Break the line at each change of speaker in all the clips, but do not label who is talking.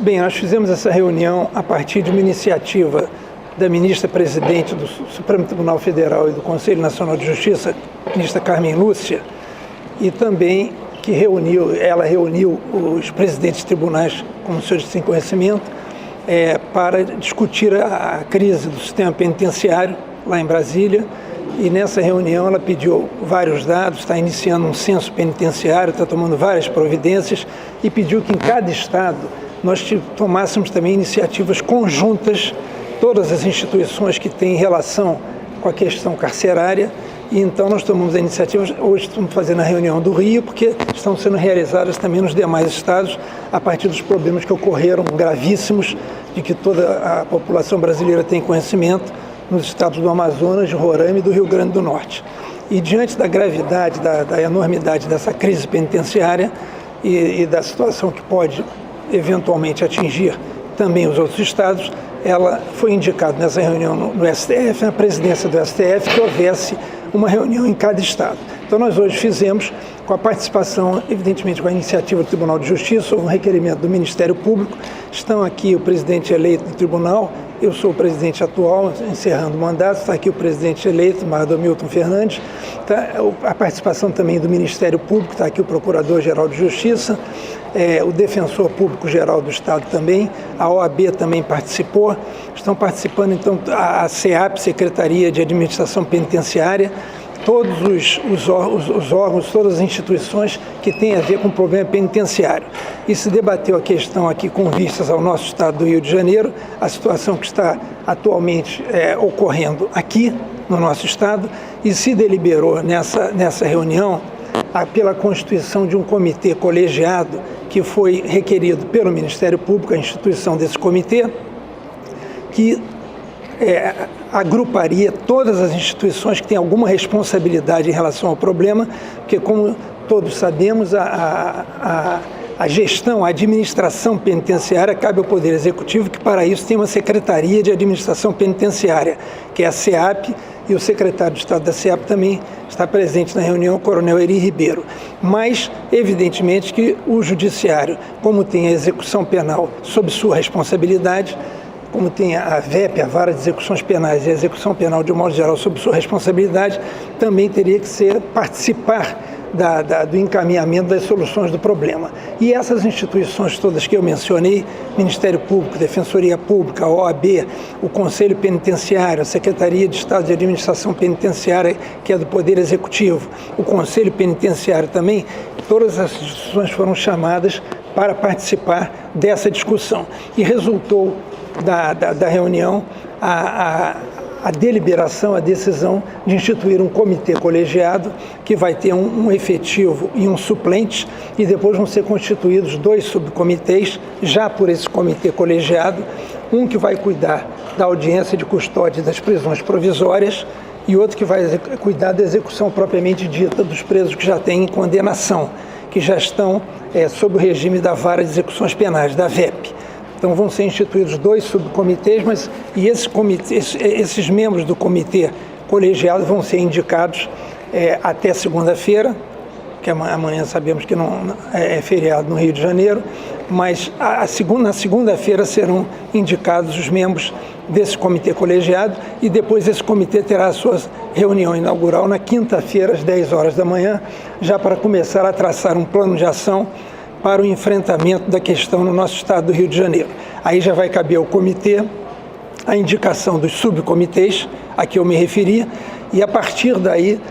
Bem, nós fizemos essa reunião a partir de uma iniciativa da ministra-presidente do Supremo Tribunal Federal e do Conselho Nacional de Justiça, ministra Carmen Lúcia, e também que ela reuniu os presidentes de tribunais, como os senhores têm conhecimento, para discutir a crise do sistema penitenciário lá em Brasília. E nessa reunião ela pediu vários dados, está iniciando um censo penitenciário, está tomando várias providências e pediu que em cada estado nós tomássemos também iniciativas conjuntas, todas as instituições que têm relação com a questão carcerária. E então nós tomamos a iniciativa, hoje estamos fazendo a reunião do Rio, porque estão sendo realizadas também nos demais estados, a partir dos problemas que ocorreram gravíssimos, de que toda a população brasileira tem conhecimento, nos estados do Amazonas, de Roraima e do Rio Grande do Norte. E diante da gravidade, da enormidade dessa crise penitenciária e da situação que pode eventualmente atingir também os outros estados, ela foi indicada nessa reunião no STF, na presidência do STF, que houvesse uma reunião em cada estado. Então nós hoje fizemos, com a participação, evidentemente com a iniciativa do Tribunal de Justiça, um requerimento do Ministério Público. Estão aqui o presidente eleito do tribunal, eu sou o presidente atual, encerrando o mandato, está aqui o presidente eleito, Mardo Milton Fernandes, a participação também do Ministério Público, está aqui o Procurador-Geral de Justiça, o Defensor Público-Geral do Estado também, a OAB também participou, estão participando então a SEAP, Secretaria de Administração Penitenciária, todos os órgãos, todas as instituições que têm a ver com o problema penitenciário. E se debateu a questão aqui com vistas ao nosso estado do Rio de Janeiro, a situação que está atualmente ocorrendo aqui no nosso estado, e se deliberou nessa reunião pela constituição de um comitê colegiado que foi requerido pelo Ministério Público, a instituição desse comitê, que agruparia todas as instituições que têm alguma responsabilidade em relação ao problema, porque, como todos sabemos, a gestão, a administração penitenciária cabe ao Poder Executivo, que para isso tem uma Secretaria de Administração Penitenciária, que é a SEAP, e o secretário de Estado da SEAP também está presente na reunião, o Coronel Eri Ribeiro. Mas, evidentemente, que o Judiciário, como tem a execução penal sob sua responsabilidade, como tem a VEP, a Vara de Execuções Penais, e a execução penal de um modo geral sob sua responsabilidade, também teria que participar do encaminhamento das soluções do problema. E essas instituições todas que eu mencionei, Ministério Público, Defensoria Pública, a OAB, o Conselho Penitenciário, a Secretaria de Estado de Administração Penitenciária, que é do Poder Executivo, o Conselho Penitenciário também, todas as instituições foram chamadas para participar dessa discussão. E resultou da reunião a deliberação, a decisão de instituir um comitê colegiado que vai ter um efetivo e um suplente, e depois vão ser constituídos 2 subcomitês, já por esse comitê colegiado, um que vai cuidar da audiência de custódia das prisões provisórias e outro que vai cuidar da execução propriamente dita dos presos que já têm condenação, que já estão sob o regime da Vara de Execuções Penais, da VEP. Então vão ser instituídos 2 subcomitês, esses membros do comitê colegiado vão ser indicados até segunda-feira, que amanhã sabemos que não é feriado no Rio de Janeiro, mas na segunda-feira serão indicados os membros desse comitê colegiado, e depois esse comitê terá a sua reunião inaugural na quinta-feira, às 10 horas da manhã, já para começar a traçar um plano de ação para o enfrentamento da questão no nosso estado do Rio de Janeiro. Aí já vai caber ao comitê a indicação dos subcomitês a que eu me referi, e a partir daí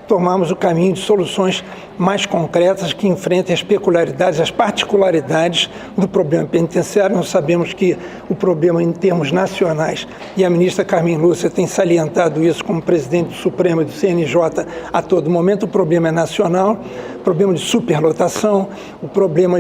tomamos o caminho de soluções mais concretas que enfrentem as peculiaridades, as particularidades do problema penitenciário. Nós sabemos que o problema em termos nacionais, e a ministra Carmen Lúcia tem salientado isso como presidente do Supremo e do CNJ a todo momento, o problema é nacional, o problema de superlotação, o problema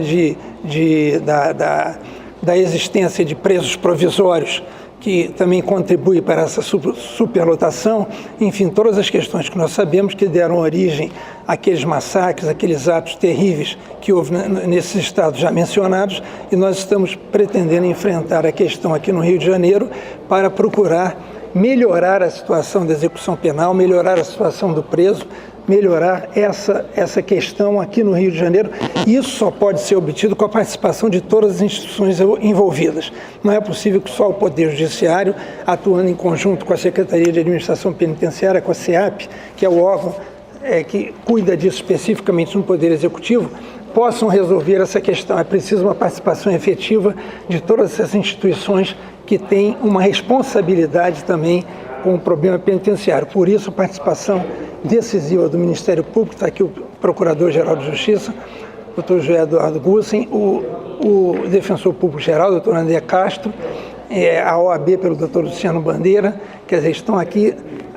da existência de presos provisórios, que também contribui para essa superlotação, enfim, todas as questões que nós sabemos que deram origem àqueles massacres, àqueles atos terríveis que houve nesses estados já mencionados, e nós estamos pretendendo enfrentar a questão aqui no Rio de Janeiro para procurar melhorar a situação da execução penal, melhorar a situação do preso, melhorar essa questão aqui no Rio de Janeiro. Isso só pode ser obtido com a participação de todas as instituições envolvidas. Não é possível que só o Poder Judiciário, atuando em conjunto com a Secretaria de Administração Penitenciária, com a SEAP, que é o órgão que cuida disso especificamente no Poder Executivo, possam resolver essa questão. É preciso uma participação efetiva de todas essas instituições que têm uma responsabilidade também com o problema penitenciário. Por isso, a participação decisiva do Ministério Público, está aqui o Procurador-Geral de Justiça, Dr. José Eduardo Gussen, o Defensor Público-Geral, Dr. André Castro, a OAB pelo Dr. Luciano Bandeira, quer dizer, estão aqui,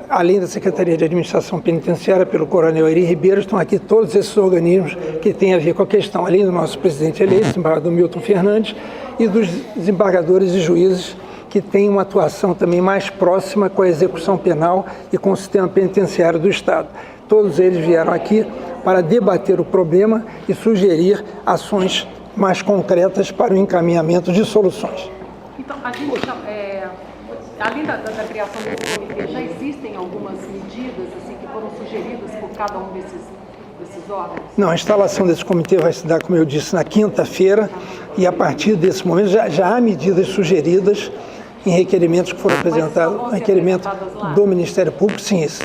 além da Secretaria de Administração Penitenciária, pelo Coronel Eri Ribeiro, estão aqui todos esses organismos que têm a ver com a questão, além do nosso presidente eleito, o desembargador Milton Fernandes, e dos desembargadores e juízes que têm uma atuação também mais próxima com a execução penal e com o sistema penitenciário do Estado. Todos eles vieram aqui para debater o problema e sugerir ações mais concretas para o encaminhamento de soluções.
Então, além da criação desse comitê, já existem algumas medidas assim, que foram sugeridas por cada um desses órgãos? Não,
a instalação desse comitê vai se dar, como eu disse, na quinta-feira, e a partir desse momento já há medidas sugeridas em requerimentos que foram apresentados, requerimento do Ministério Público, sim, esse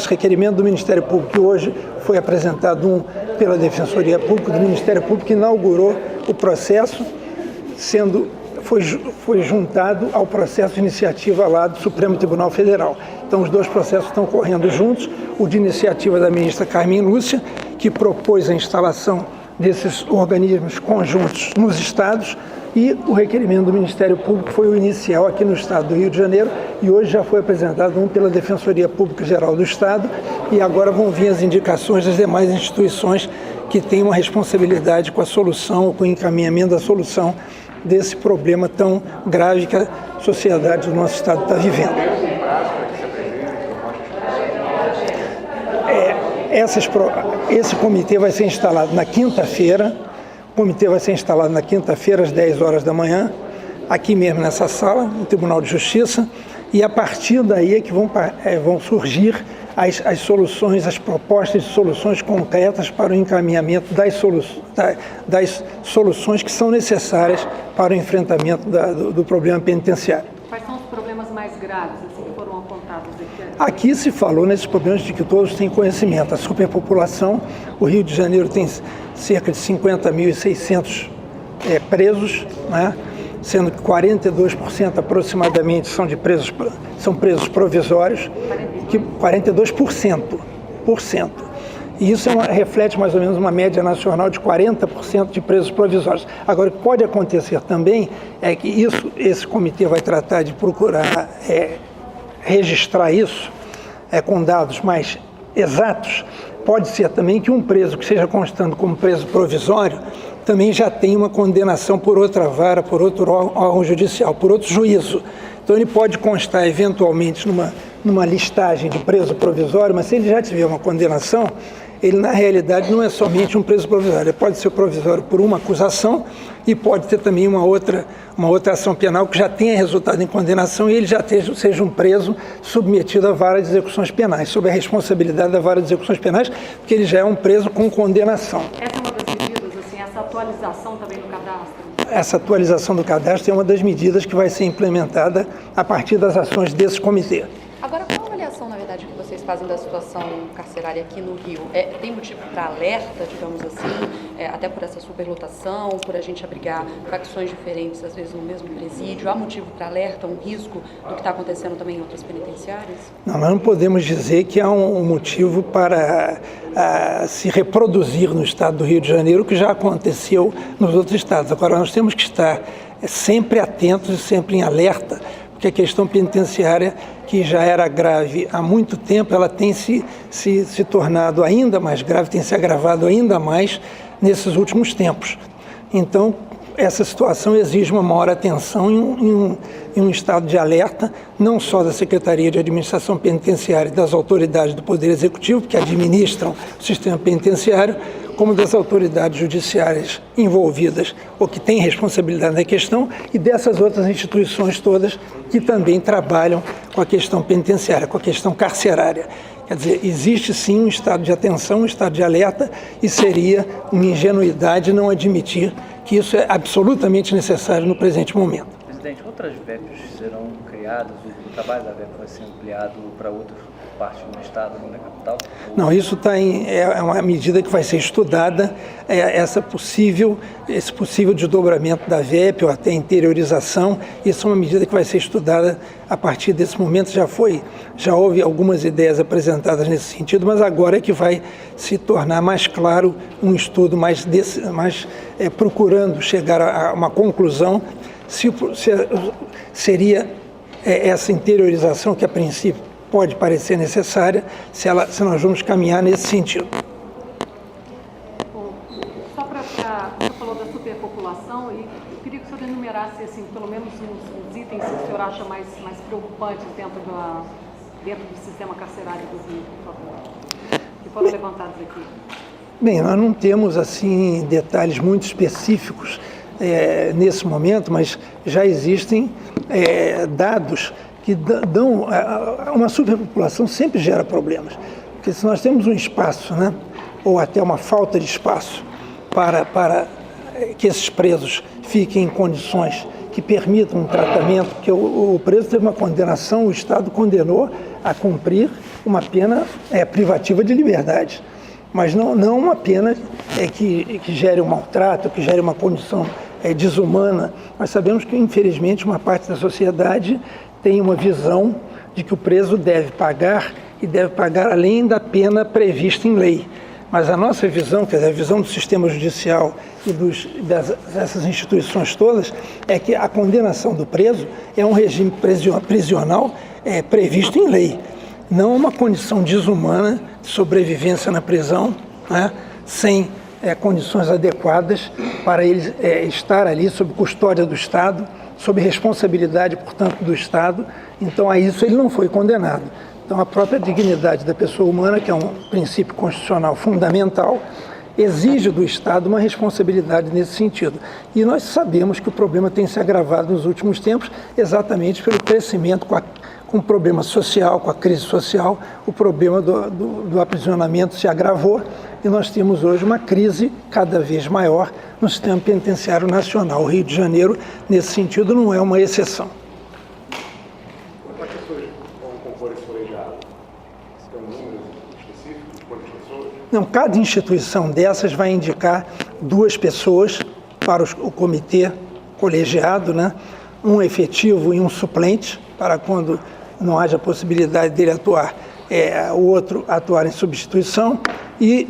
requerimento do Ministério Público, que hoje foi apresentado pela Defensoria Pública, do Ministério Público, que inaugurou o processo, foi juntado ao processo de iniciativa lá do Supremo Tribunal Federal. Então, os dois processos estão correndo juntos, o de iniciativa da ministra Carmen Lúcia, que propôs a instalação desses organismos conjuntos nos estados, e o requerimento do Ministério Público foi o inicial aqui no estado do Rio de Janeiro, e hoje já foi apresentado um pela Defensoria Pública Geral do Estado, e agora vão vir as indicações das demais instituições que têm uma responsabilidade com a solução, com o encaminhamento da solução desse problema tão grave que a sociedade do nosso estado está vivendo. Esse comitê vai ser instalado na quinta-feira. O comitê vai ser instalado na quinta-feira, às 10 horas da manhã, aqui mesmo nessa sala, no Tribunal de Justiça, e a partir daí é que vão surgir as soluções, as propostas de soluções concretas para o encaminhamento das soluções que são necessárias para o enfrentamento do problema penitenciário.
Quais são os problemas mais graves assim, que foram apontados aqui?
Aqui se falou nesses problemas de que todos têm conhecimento. A superpopulação, o Rio de Janeiro tem cerca de 50.600 presos, né? Sendo que 42% aproximadamente são presos provisórios, que 42%. E isso reflete mais ou menos uma média nacional de 40% de presos provisórios. Agora, o que pode acontecer também é que esse comitê vai tratar de procurar registrar isso com dados mais exatos. Pode ser também que um preso que seja constando como preso provisório também já tenha uma condenação por outra vara, por outro órgão judicial, por outro juízo. Então ele pode constar eventualmente numa listagem de preso provisório, mas se ele já tiver uma condenação, ele na realidade não é somente um preso provisório, ele pode ser provisório por uma acusação e pode ter também uma outra ação penal que já tenha resultado em condenação e ele já seja um preso submetido à vara de execuções penais, sob a responsabilidade da vara de execuções penais, porque ele já é um preso com condenação.
Essa é uma das medidas, assim, essa atualização também do cadastro?
Essa atualização do cadastro é uma das medidas que vai ser implementada a partir das ações desse comitê.
Agora, qual a avaliação, na verdade, que vocês fazem da situação carcerária aqui no Rio? Tem motivo para alerta, digamos assim, até por essa superlotação, por a gente abrigar facções diferentes, às vezes no mesmo presídio? Há motivo para alerta, um risco do que está acontecendo também em outras penitenciárias?
Não, nós não podemos dizer que há um motivo para se reproduzir no estado do Rio de Janeiro o que já aconteceu nos outros estados. Agora, nós temos que estar sempre atentos e sempre em alerta, porque a questão penitenciária, que já era grave há muito tempo, ela tem se tornado ainda mais grave, tem se agravado ainda mais nesses últimos tempos. Então, essa situação exige uma maior atenção e um estado de alerta, não só da Secretaria de Administração Penitenciária e das autoridades do Poder Executivo, que administram o sistema penitenciário, como das autoridades judiciárias envolvidas ou que têm responsabilidade na questão e dessas outras instituições todas que também trabalham com a questão penitenciária, com a questão carcerária. Quer dizer, existe sim um estado de atenção, um estado de alerta e seria uma ingenuidade não admitir que isso é absolutamente necessário no presente momento.
Presidente, outras VEPs serão criadas, o trabalho da VEP vai ser ampliado para outras partes do Estado, na capital?
Não, isso é uma medida que vai ser estudada, esse possível desdobramento da VEP ou até interiorização, isso é uma medida que vai ser estudada a partir desse momento, já houve algumas ideias apresentadas nesse sentido, mas agora é que vai se tornar mais claro um estudo mais procurando chegar a uma conclusão se seria essa interiorização que a princípio pode parecer necessária, se nós vamos caminhar nesse sentido.
Bom, só para você falou da superpopulação e eu queria que o senhor enumerasse assim, pelo menos uns itens que o senhor acha mais preocupantes dentro do sistema carcerário do Rio, por favor, que foram levantados aqui.
Bem, nós não temos assim detalhes muito específicos nesse momento, mas já existem dados que dão... Uma superpopulação sempre gera problemas, porque se nós temos um espaço, né, ou até uma falta de espaço para que esses presos fiquem em condições que permitam um tratamento, porque o preso teve uma condenação, o Estado condenou a cumprir uma pena privativa de liberdade, mas não uma pena que gere um maltrato, que gere uma condição desumana. Nós sabemos que, infelizmente, uma parte da sociedade tem uma visão de que o preso deve pagar e deve pagar além da pena prevista em lei. Mas a nossa visão, quer dizer, a visão do sistema judicial e dessas instituições todas, é que a condenação do preso é um regime prisional previsto em lei, não uma condição desumana de sobrevivência na prisão, né, sem condições adequadas para ele estar ali sob custódia do Estado, sob responsabilidade, portanto, do Estado. Então, a isso ele não foi condenado. Então, a própria dignidade da pessoa humana, que é um princípio constitucional fundamental, exige do Estado uma responsabilidade nesse sentido. E nós sabemos que o problema tem se agravado nos últimos tempos exatamente pelo crescimento com o problema social, com a crise social, o problema do aprisionamento se agravou e nós temos hoje uma crise cada vez maior no sistema penitenciário nacional. O Rio de Janeiro, nesse sentido, não é uma exceção.
Quantas pessoas vão compor esse colegiado? Tem um número específico de quantas pessoas?
Não, cada instituição dessas vai indicar 2 pessoas para o comitê colegiado, né? Um efetivo e um suplente, para quando não haja possibilidade dele atuar, o outro atuar em substituição, e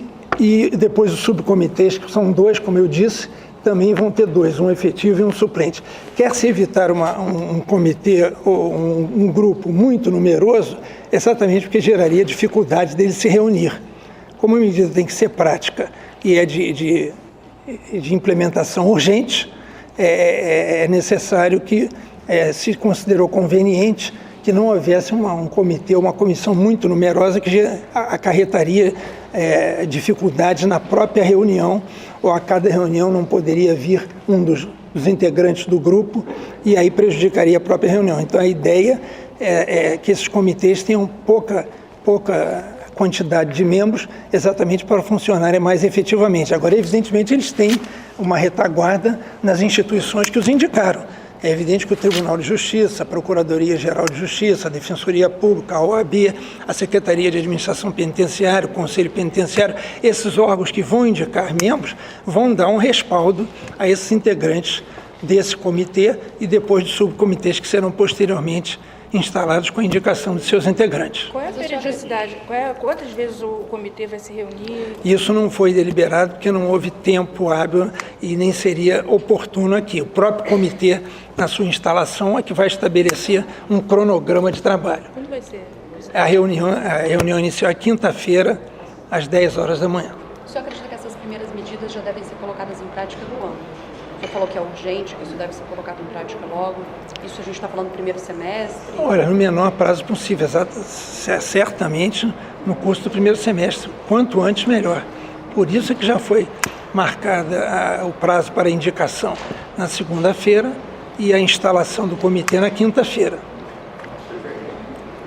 depois os subcomitês, que são 2, como eu disse, também vão ter 2, um efetivo e um suplente. Quer-se evitar um comitê ou um grupo muito numeroso, exatamente porque geraria dificuldade dele se reunir. Como a medida tem que ser prática e é de implementação urgente, é necessário que se considerou conveniente que não houvesse um comitê, uma comissão muito numerosa que acarretaria dificuldades na própria reunião, ou a cada reunião não poderia vir um dos integrantes do grupo e aí prejudicaria a própria reunião. Então a ideia é que esses comitês tenham pouca quantidade de membros exatamente para funcionarem mais efetivamente. Agora, evidentemente, eles têm uma retaguarda nas instituições que os indicaram. É evidente que o Tribunal de Justiça, a Procuradoria-Geral de Justiça, a Defensoria Pública, a OAB, a Secretaria de Administração Penitenciária, o Conselho Penitenciário, esses órgãos que vão indicar membros, vão dar um respaldo a esses integrantes desse comitê e depois de subcomitês que serão posteriormente instalados com a indicação de seus integrantes.
Qual é a periodicidade? Quantas vezes o comitê vai se reunir?
Isso não foi deliberado porque não houve tempo hábil e nem seria oportuno aqui. O próprio comitê, na sua instalação, é que vai estabelecer um cronograma de trabalho.
Quando vai ser?
A reunião inicial é quinta-feira, às 10 horas da manhã.
O senhor acredita que essas primeiras medidas já devem ser colocadas em prática no ano? Você falou que é urgente, que isso deve ser colocado em prática logo. Isso a gente está falando do primeiro semestre?
Olha, no menor prazo possível, certamente no curso do primeiro semestre, quanto antes melhor. Por isso é que já foi marcada o prazo para indicação na segunda-feira e a instalação do comitê na quinta-feira.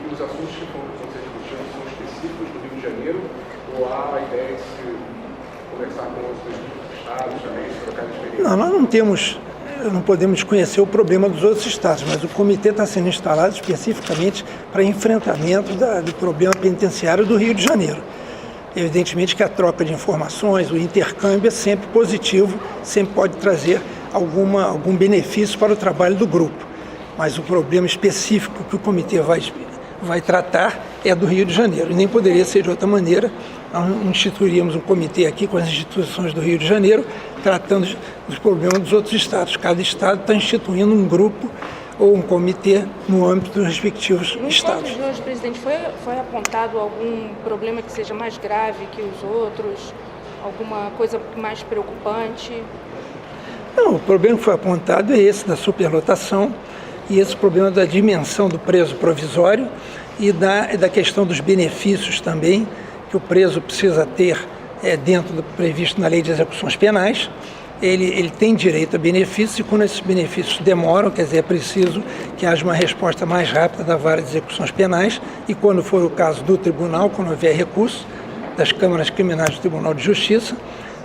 E os assuntos que vão ser discutidos são específicos do Rio de Janeiro ou há a ideia de se conversar com outros estados também, trocar experiência?
Não, nós não podemos conhecer o problema dos outros estados, mas o comitê está sendo instalado especificamente para enfrentamento do problema penitenciário do Rio de Janeiro. Evidentemente que a troca de informações, o intercâmbio é sempre positivo, sempre pode trazer algum benefício para o trabalho do grupo. Mas o problema específico que o comitê vai tratar é do Rio de Janeiro. E nem poderia ser de outra maneira. Nós instituiríamos um comitê aqui com as instituições do Rio de Janeiro, tratando dos problemas dos outros estados. Cada estado está instituindo um grupo ou um comitê no âmbito dos respectivos estados.
Nos hoje, presidente, foi apontado algum problema que seja mais grave que os outros? Alguma coisa mais preocupante?
Não, o problema que foi apontado é esse da superlotação e esse problema da dimensão do preso provisório e da questão dos benefícios também que o preso precisa ter dentro do previsto na Lei de Execuções Penais. Ele tem direito a benefícios e quando esses benefícios demoram, quer dizer, é preciso que haja uma resposta mais rápida da Vara de Execuções Penais e quando for o caso do tribunal, quando houver recurso das câmaras criminais do Tribunal de Justiça,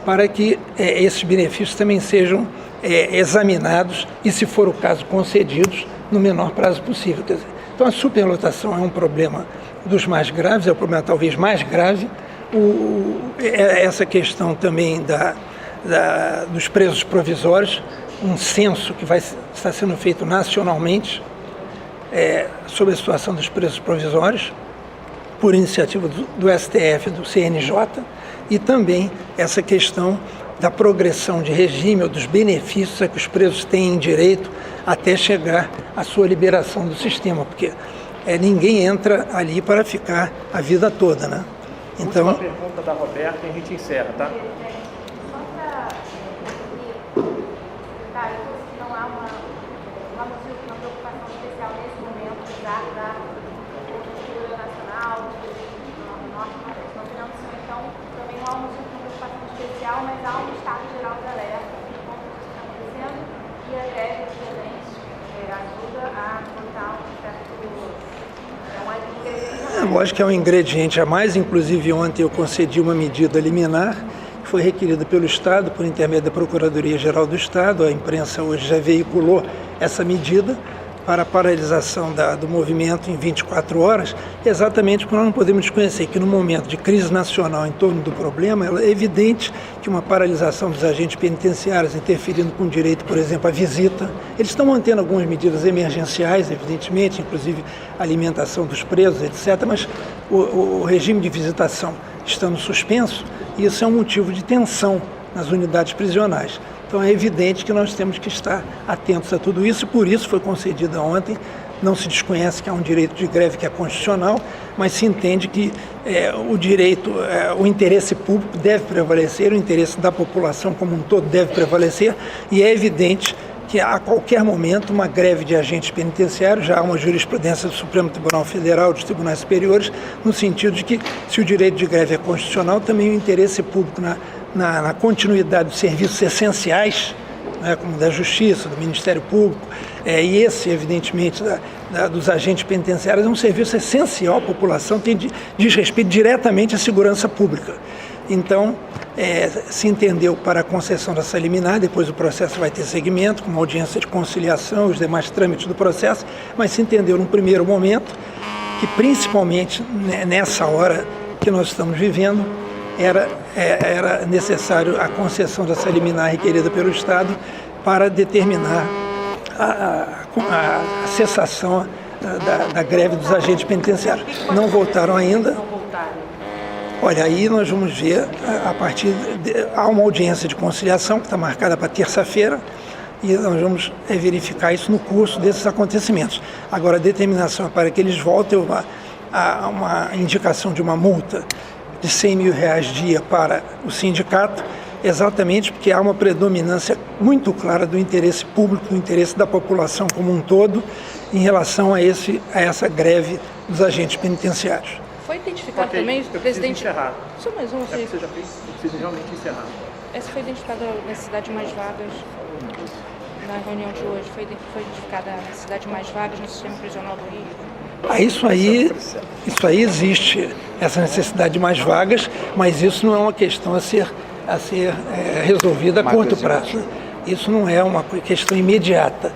para que esses benefícios também sejam examinados e, se for o caso, concedidos no menor prazo possível. Quer dizer, então a superlotação é um problema dos mais graves, é o problema talvez mais grave. Essa questão também dos presos provisórios, um censo que está sendo feito nacionalmente sobre a situação dos presos provisórios, por iniciativa do STF, do CNJ, e também essa questão da progressão de regime ou dos benefícios a que os presos têm direito até chegar à sua liberação do sistema, porque ninguém entra ali para ficar a vida toda, né?
Então, última pergunta da Roberta e a gente encerra, tá?
Mas há um estado geral de alerta por conta do que está acontecendo e a greve dos agentes ajuda a botar um certo...
Lógico que é um ingrediente a mais, inclusive ontem eu concedi uma medida liminar que foi requerida pelo Estado por intermédio da Procuradoria-Geral do Estado. A imprensa hoje já veiculou essa medida para a paralisação do movimento em 24 horas, exatamente porque nós não podemos desconhecer que no momento de crise nacional em torno do problema, é evidente que uma paralisação dos agentes penitenciários interferindo com o direito, por exemplo, à visita, eles estão mantendo algumas medidas emergenciais, evidentemente, inclusive alimentação dos presos, etc., mas o regime de visitação estando suspenso, isso é um motivo de tensão nas unidades prisionais. Então é evidente que nós temos que estar atentos a tudo isso, e por isso foi concedida ontem. Não se desconhece que há um direito de greve que é constitucional, mas se entende que o interesse público deve prevalecer, o interesse da população como um todo deve prevalecer, e é evidente que a qualquer momento uma greve de agentes penitenciários, já há uma jurisprudência do Supremo Tribunal Federal, dos tribunais superiores, no sentido de que se o direito de greve é constitucional, também o interesse público na continuidade dos serviços essenciais, né, como da Justiça, do Ministério Público, e esse, evidentemente, dos agentes penitenciários, é um serviço essencial à população, diz respeito diretamente à segurança pública. Então, se entendeu para a concessão dessa liminar, depois o processo vai ter seguimento, com uma audiência de conciliação, os demais trâmites do processo, mas se entendeu num primeiro momento que, principalmente nessa hora que nós estamos vivendo, era necessário a concessão dessa liminar requerida pelo Estado para determinar a cessação da greve dos agentes penitenciários. Não voltaram ainda. Olha, aí nós vamos ver, há uma audiência de conciliação que está marcada para terça-feira, e nós vamos verificar isso no curso desses acontecimentos. Agora, a determinação para que eles voltem, uma indicação de uma multa de R$100 mil dia para o sindicato, exatamente porque há uma predominância muito clara do interesse público, do interesse da população como um todo, em relação a essa greve dos agentes penitenciários.
Foi identificado também o presidente...
encerrar.
Só mais uma,
É que você já fez, eu preciso realmente encerrar.
Essa foi identificada a necessidade de mais vagas na reunião de hoje. Foi identificada a necessidade de mais vagas no sistema prisional do Rio.
Isso aí existe, essa necessidade de mais vagas, mas isso não é uma questão a ser resolvida a curto prazo. Isso não é uma questão imediata.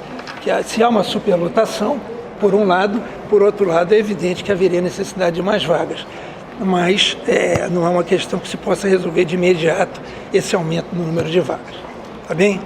Se há uma superlotação, por um lado, por outro lado, é evidente que haveria necessidade de mais vagas. Mas não é uma questão que se possa resolver de imediato esse aumento no número de vagas. Tá bem?